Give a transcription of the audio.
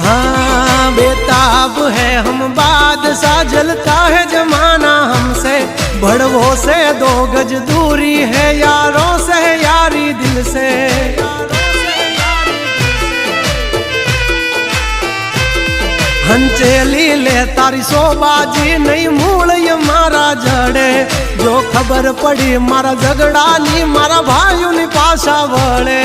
हाँ बेताब है हम बादशाह, जलता है जमाना हमसे, बड़वों से 2 गज दूरी है, यारों से यारी दिल से। हंचेली ले तारी सोबाजी नहीं मूल ये मारा जड़े, जो खबर पड़ी मारा झगड़ा नी मारा भाइयों नी पासा वड़े।